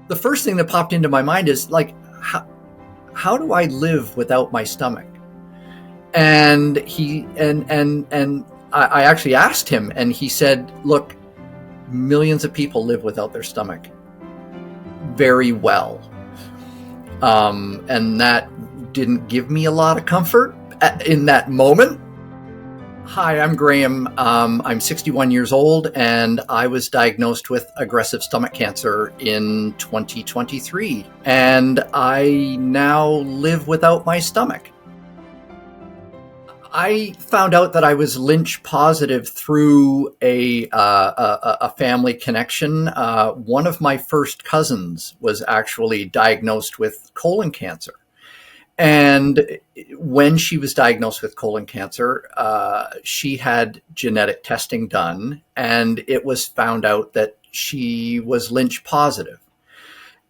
the first thing that popped into my mind is like, how do I live without my stomach? And I actually asked him, and he said, look, millions of people live without their stomach very well. And that didn't give me a lot of comfort in that moment. Hi, I'm Graham. I'm 61 years old, and I was diagnosed with aggressive stomach cancer in 2023. And I now live without my stomach. I found out that I was Lynch positive through a family connection. One of my first cousins was actually diagnosed with colon cancer. And when she was diagnosed with colon cancer, she had genetic testing done, and it was found out that she was Lynch positive.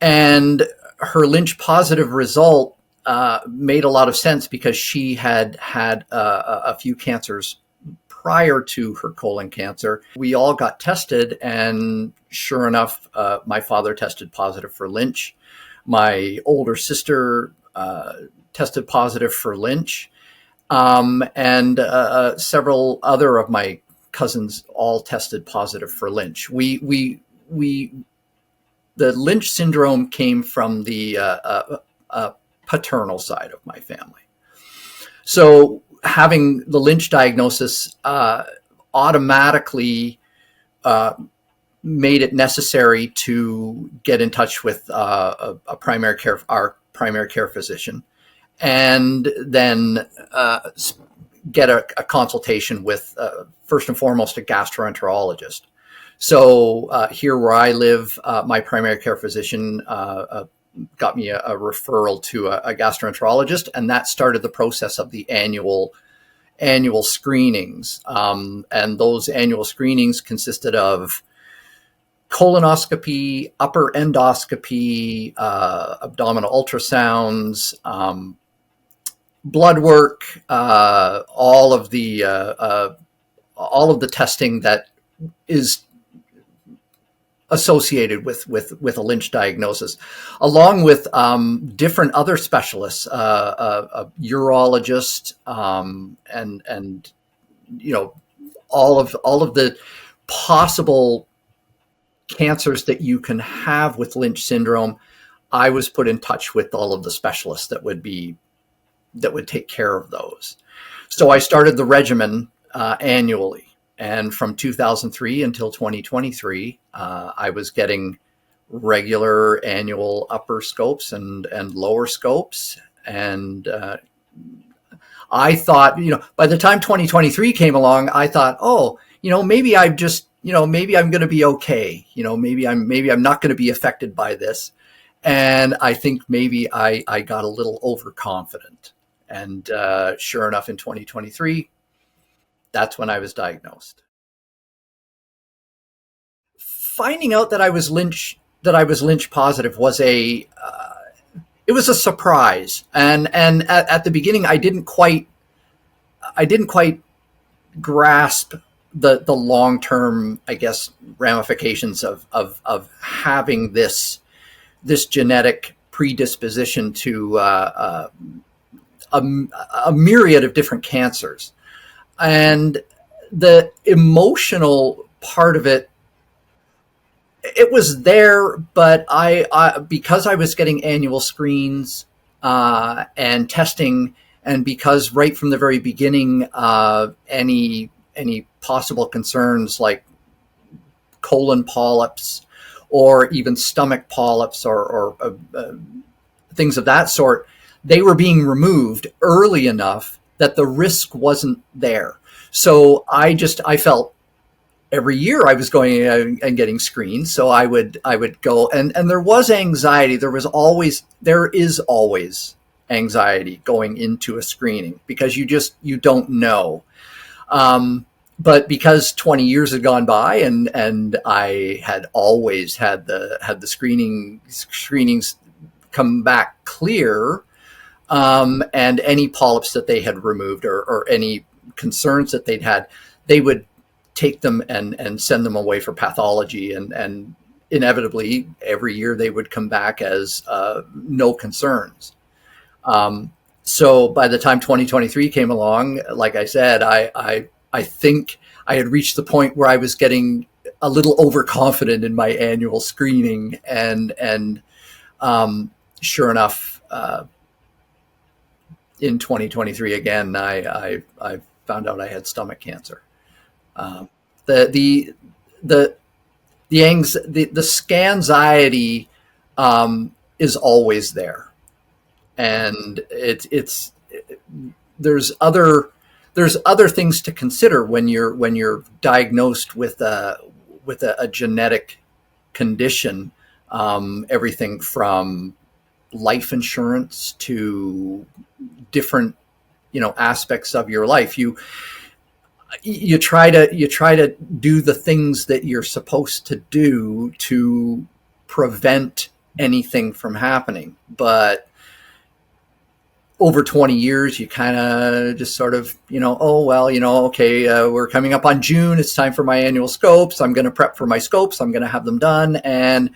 And her Lynch positive result made a lot of sense because she had had a few cancers prior to her colon cancer. We all got tested, and sure enough, my father tested positive for Lynch. My older sister tested positive for Lynch, and several other of my cousins all tested positive for Lynch. The Lynch syndrome came from the paternal side of my family. So having the Lynch diagnosis automatically made it necessary to get in touch with our primary care physician, and then get a consultation with, first and foremost, a gastroenterologist. So here where I live, my primary care physician got me a referral to a gastroenterologist, and that started the process of the annual screenings. And those annual screenings consisted of colonoscopy, upper endoscopy, abdominal ultrasounds, blood work, all of the testing that is associated with a Lynch diagnosis, along with different other specialists, a urologist, and all of the possible cancers that you can have with Lynch syndrome. I was put in touch with all of the specialists that would take care of those. So I started the regimen annually. And from 2003 until 2023, I was getting regular annual upper scopes and lower scopes. And I thought, by the time 2023 came along, I thought, maybe I'm going to be okay. Maybe I'm not going to be affected by this. And I think maybe I got a little overconfident. And sure enough, in 2023, that's when I was diagnosed. Finding out that I was Lynch positive was it was a surprise. And at the beginning, I didn't quite grasp the long-term, I guess, ramifications of having this genetic predisposition to a myriad of different cancers. And the emotional part of it was there, but I because I was getting annual screens and testing, and because right from the very beginning, any possible concerns like colon polyps or even stomach polyps or things of that sort, they were being removed early enough that the risk wasn't there. So I felt every year I was going and getting screened. So I would go, and there was anxiety. There is always anxiety going into a screening because you don't know. But because 20 years had gone by and I had always had the screenings come back clear, and any polyps that they had removed or any concerns that they'd had, they would take them and send them away for pathology and inevitably every year they would come back as no concerns. Um, so by the time 2023 came along, like I said, I think I had reached the point where I was getting a little overconfident in my annual screening, and um, sure enough, in 2023 again, I found out I had stomach cancer. Um, the the the the scanxiety is always there, and it's there's other there's other things to consider when you're diagnosed with a genetic condition. Everything from life insurance to different aspects of your life. You try to do the things that you're supposed to do to prevent anything from happening, but over 20 years, you kind of just sort of, oh, well, okay, we're coming up on June. It's time for my annual scopes. I'm going to prep for my scopes. I'm going to have them done. And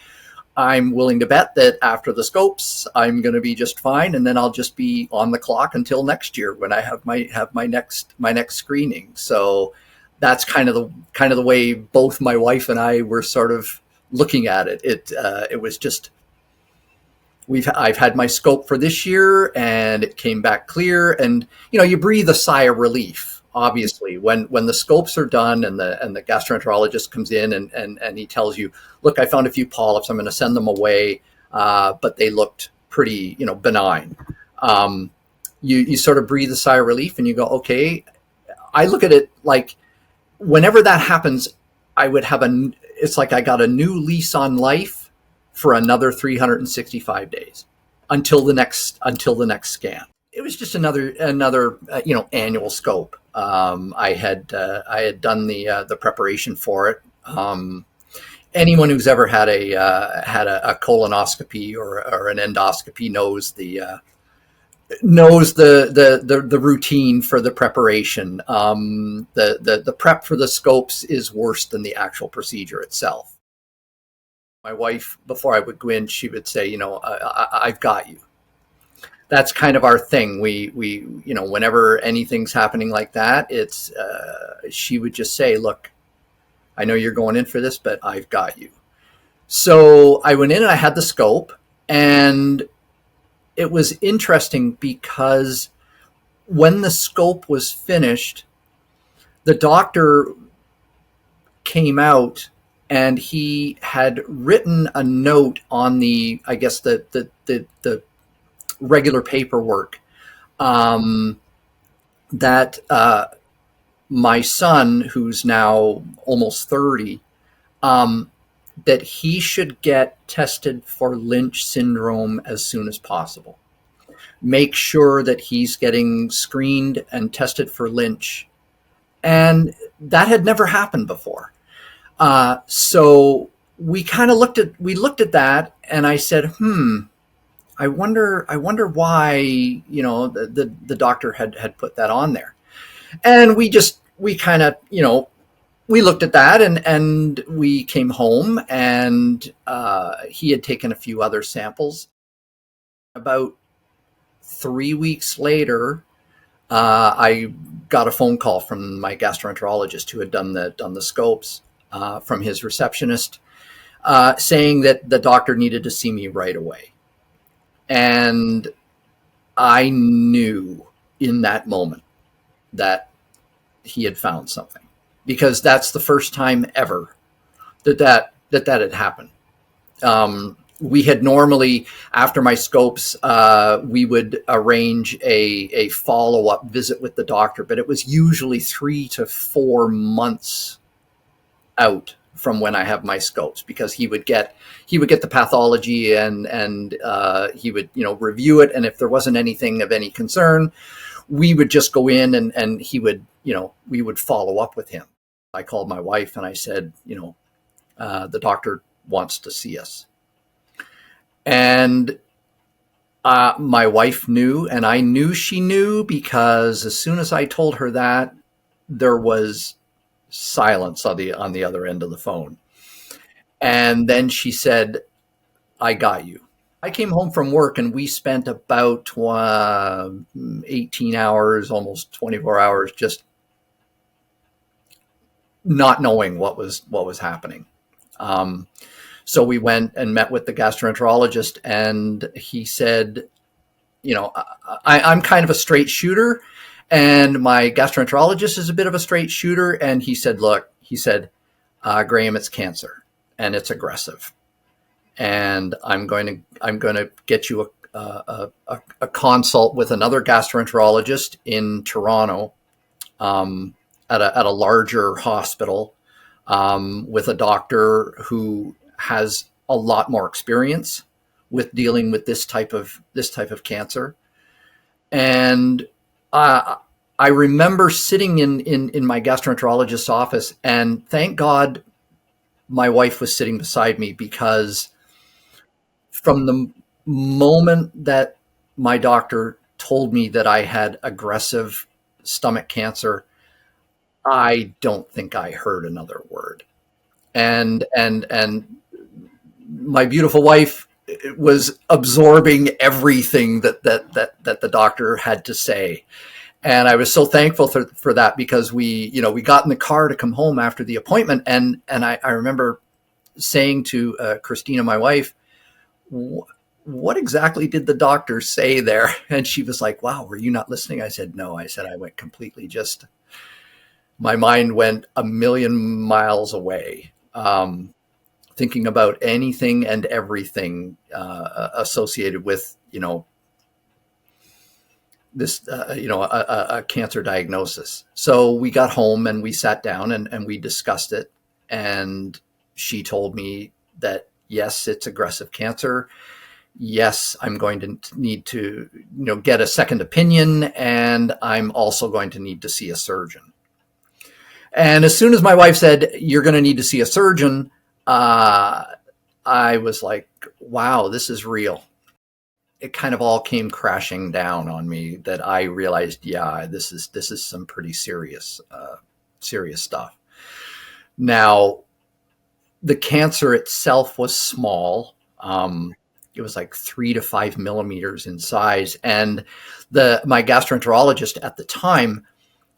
I'm willing to bet that after the scopes, I'm going to be just fine. And then I'll just be on the clock until next year when I have my next screening. So that's kind of the way both my wife and I were sort of looking at it. It was just, I've had my scope for this year and it came back clear, and you breathe a sigh of relief, obviously, when the scopes are done and the gastroenterologist comes in and he tells you, look, I found a few polyps, I'm going to send them away, but they looked pretty benign. You sort of breathe a sigh of relief and you go, okay. I look at it like whenever that happens, it's like I got a new lease on life for another 365 days until the next scan. It was just another annual scope. I had done the preparation for it. Anyone who's ever had a colonoscopy or an endoscopy knows the routine for the preparation. The prep for the scopes is worse than the actual procedure itself. My wife, before I would go in, she would say, I've got you. That's kind of our thing. We whenever anything's happening like that, it's she would just say, look, I know you're going in for this, but I've got you. So I went in and I had the scope, and it was interesting because when the scope was finished, the doctor came out and he had written a note on the regular paperwork that my son, who's now almost 30, that he should get tested for Lynch syndrome as soon as possible. Make sure that he's getting screened and tested for Lynch. And that had never happened before. So we kind of looked at that, and I said, I wonder why, the doctor had put that on there. And we kind of, we looked at that, and we came home, and he had taken a few other samples. About 3 weeks later, I got a phone call from my gastroenterologist who had done the scopes, from his receptionist, saying that the doctor needed to see me right away. And I knew in that moment that he had found something, because that's the first time ever that had happened. We had normally, after my scopes, we would arrange a follow-up visit with the doctor, but it was usually 3 to 4 months out from when I have my scopes, because he would get the pathology and he would review it, and if there wasn't anything of any concern, we would just go in and he would we would follow up with him. I called my wife and I said, the doctor wants to see us. And my wife knew, and I knew she knew, because as soon as I told her that, there was silence on the other end of the phone. And then she said, I got you. I came home from work and we spent about 18 hours, almost 24 hours, just not knowing what was happening. Um, so we went and met with the gastroenterologist, and he said, I'm kind of a straight shooter, and my gastroenterologist is a bit of a straight shooter. And he said, look, Graham, it's cancer, and it's aggressive, and I'm going to get you a consult with another gastroenterologist in Toronto, at a larger hospital, with a doctor who has a lot more experience with dealing with this type of cancer. And I remember sitting in my gastroenterologist's office, and thank God my wife was sitting beside me, because from the moment that my doctor told me that I had aggressive stomach cancer, I don't think I heard another word. And my beautiful wife was absorbing everything that the doctor had to say. And I was so thankful for that, because we got in the car to come home after the appointment. And I remember saying to Christina, my wife, what exactly did the doctor say there? And she was like, wow, were you not listening? I said, no. I said, I went completely, just my mind went a million miles away, thinking about anything and everything associated with, this, a cancer diagnosis. So we got home and we sat down and we discussed it. And she told me that, yes, it's aggressive cancer. Yes, I'm going to need to, get a second opinion, and I'm also going to need to see a surgeon. And as soon as my wife said, you're going to need to see a surgeon, I was like, wow, this is real. It kind of all came crashing down on me, that I realized, yeah, this is some pretty serious stuff. Now, the cancer itself was small. It was like 3 to 5 millimeters in size. And my gastroenterologist at the time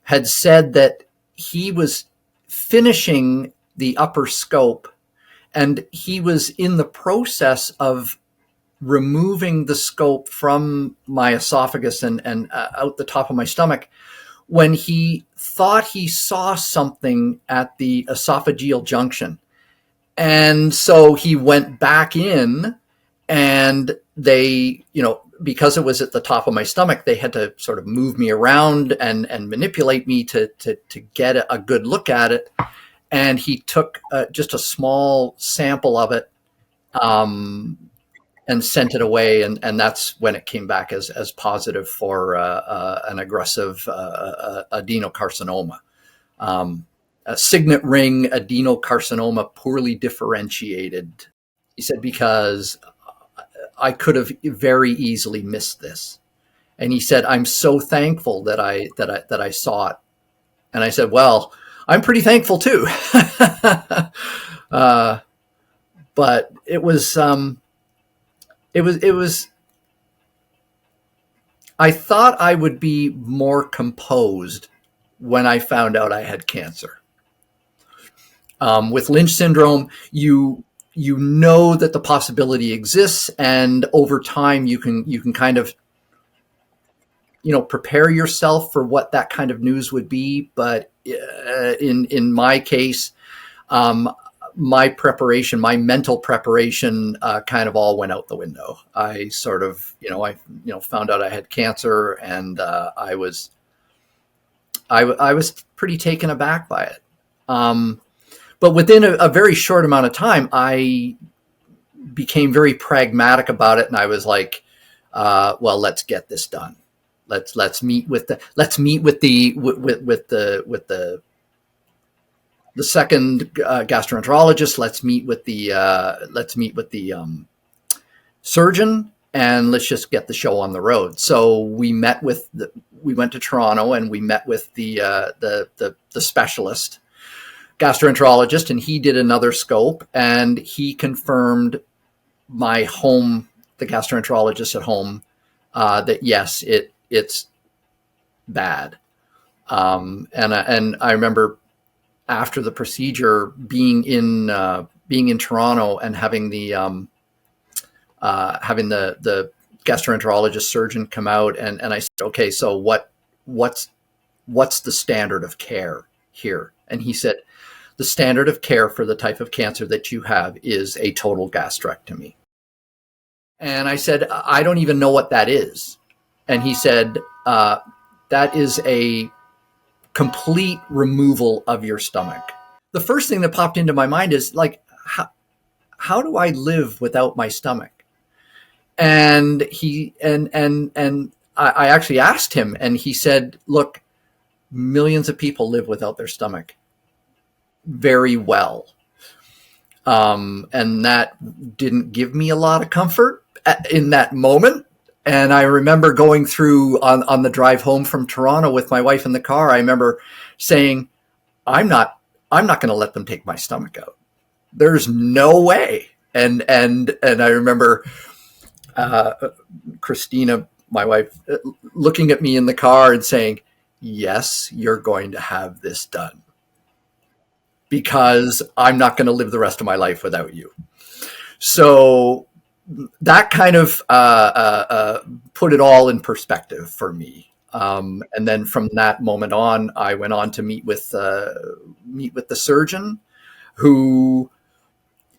had said that he was finishing the upper scope, and he was in the process of removing the scope from my esophagus and out the top of my stomach, when he thought he saw something at the esophageal junction. And so he went back in, and they, because it was at the top of my stomach, they had to sort of move me around and manipulate me to get a good look at it. And he took just a small sample of it, and sent it away. And that's when it came back as positive for an aggressive adenocarcinoma. A signet ring adenocarcinoma, poorly differentiated. He said, because I could have very easily missed this. And he said, I'm so thankful that I saw it. And I said, well, I'm pretty thankful too. But it was, I thought I would be more composed when I found out I had cancer. With Lynch syndrome, you know that the possibility exists, and over time you can kind of prepare yourself for what that kind of news would be. But in my case, my preparation, my mental preparation, kind of all went out the window. I sort of, I found out I had cancer, and I was pretty taken aback by it. But within a very short amount of time, I became very pragmatic about it, and I was like, well, let's get this done. Let's meet with the second gastroenterologist. Let's meet with the surgeon, and let's just get the show on the road. So we went to Toronto, and we met with the specialist. gastroenterologist, and he did another scope, and he confirmed my home, the gastroenterologist at home, that yes, it's bad. And I remember after the procedure being in Toronto and having the gastroenterologist surgeon come out, and I said, okay, so what's the standard of care here? And he said, the standard of care for the type of cancer that you have is a total gastrectomy. And I said, I don't even know what that is. And he said, that is a complete removal of your stomach. The first thing that popped into my mind is like, how do I live without my stomach? And I actually asked him, and he said, look, millions of people live without their stomach very well. And that didn't give me a lot of comfort in that moment. And I remember going through on the drive home from Toronto with my wife in the car. I remember saying, I'm not going to let them take my stomach out. There's no way. And I remember Cristina, my wife, looking at me in the car and saying, yes, you're going to have this done, because I'm not going to live the rest of my life without you. So that kind of put it all in perspective for me. And then from that moment on, I went on to meet with the surgeon, who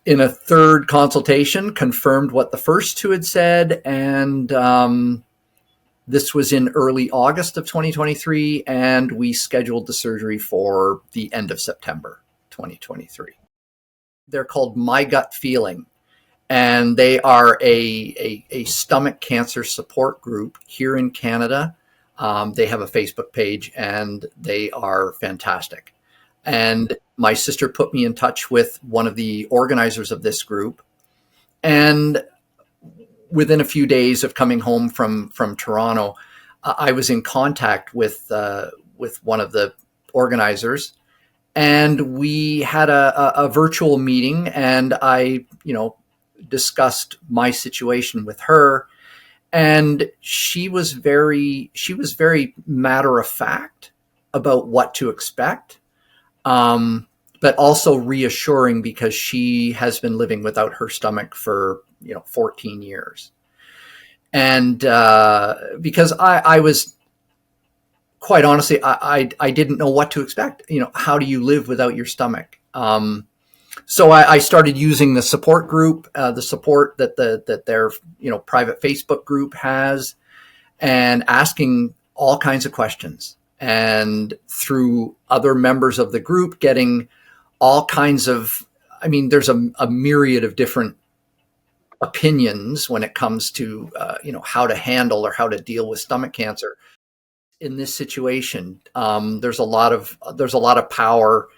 in a third consultation confirmed what the first two had said. And this was in early August of 2023, and we scheduled the surgery for the end of September 2023. They're called My Gut Feeling, and they are a stomach cancer support group here in Canada. They have a Facebook page, and they are fantastic. And my sister put me in touch with one of the organizers of this group. And within a few days of coming home from Toronto, I was in contact with one of the organizers, and we had a virtual meeting, and I, discussed my situation with her, and she was very matter of fact about what to expect, but also reassuring, because she has been living without her stomach for 14 years. And because I was, quite honestly, I didn't know what to expect. How do you live without your stomach? So I started using the support group, the support that their private Facebook group has, and asking all kinds of questions. And through other members of the group, getting all kinds of, there's a myriad of different opinions when it comes to how to handle or how to deal with stomach cancer in this situation. There's a lot of power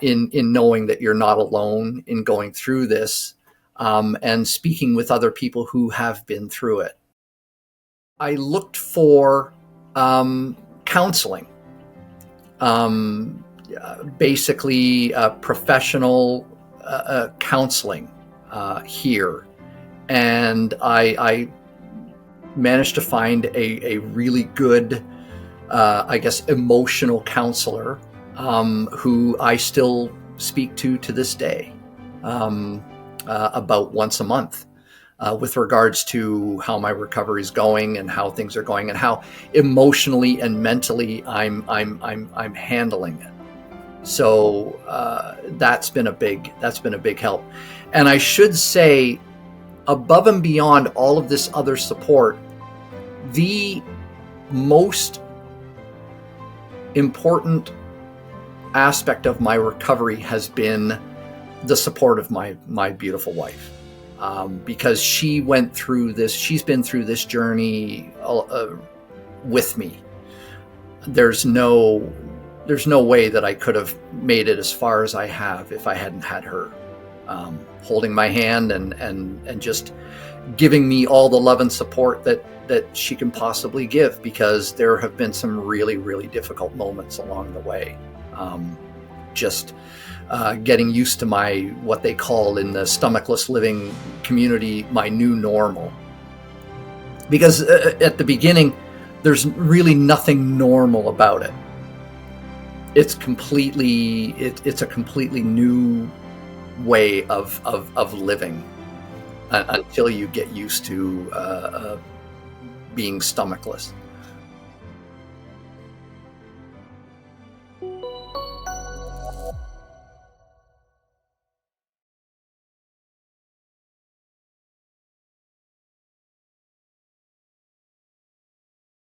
in knowing that you're not alone in going through this, and speaking with other people who have been through it. I looked for counseling, basically professional counseling here. And I managed to find a really good, emotional counselor, who I still speak to this day, about once a month, with regards to how my recovery is going and how things are going and how emotionally and mentally I'm handling it. So that's been a big help. And I should say, above and beyond all of this other support, the most important aspect of my recovery has been the support of my beautiful wife, because she went through this. She's been through this journey with me. There's no way that I could have made it as far as I have if I hadn't had her holding my hand and just giving me all the love and support that she can possibly give, because there have been some really, really difficult moments along the way. just getting used to what they call in the stomachless living community, my new normal. Because at the beginning, there's really nothing normal about it. It's a completely new way of living until you get used to being stomachless.